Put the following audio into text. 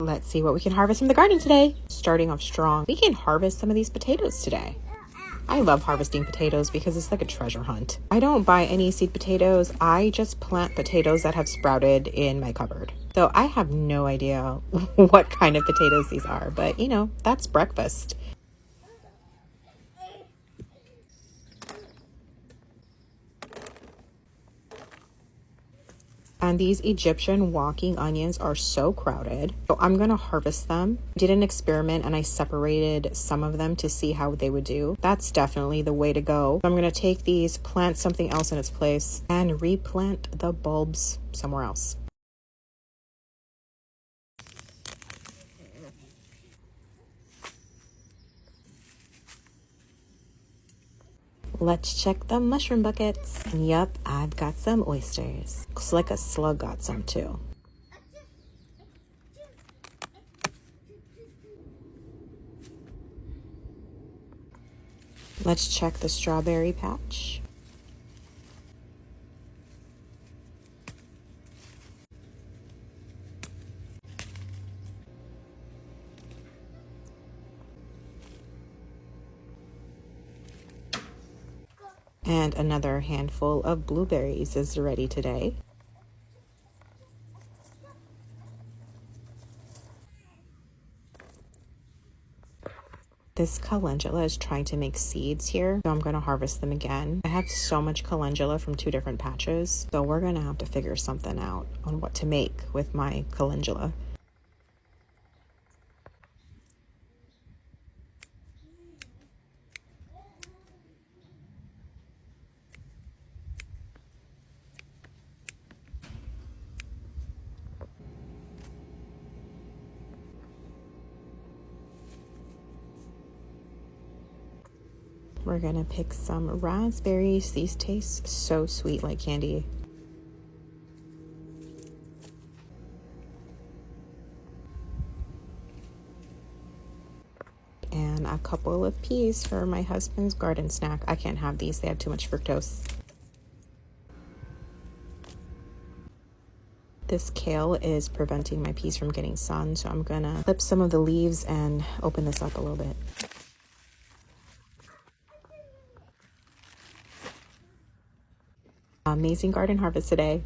Let's see what we can harvest from the garden today. Starting off strong, we can harvest some of these potatoes today. I love harvesting potatoes because it's like a treasure hunt. I don't buy any seed potatoes. I just plant potatoes that have sprouted in my cupboard. So I have no idea what kind of potatoes these are, but you know, that's breakfast. And these Egyptian walking onions are so crowded. So I'm gonna harvest them. I did an experiment and I separated some of them to see how they would do. That's definitely the way to go. So I'm gonna take these, plant something else in its place, and replant the bulbs somewhere else. Let's check the mushroom buckets. And yup, I've got some oysters. Looks like a slug got some too. Let's check the strawberry patch. And another handful of blueberries is ready today. This calendula is trying to make seeds here, so I'm going to harvest them again. I have so much calendula from 2 different patches, so we're going to have to figure something out on what to make with my calendula. We're gonna pick some raspberries. These taste so sweet, like candy. And a couple of peas for my husband's garden snack. I can't have these, they have too much fructose. This kale is preventing my peas from getting sun, so I'm gonna clip some of the leaves and open this up a little bit. Amazing garden harvest today.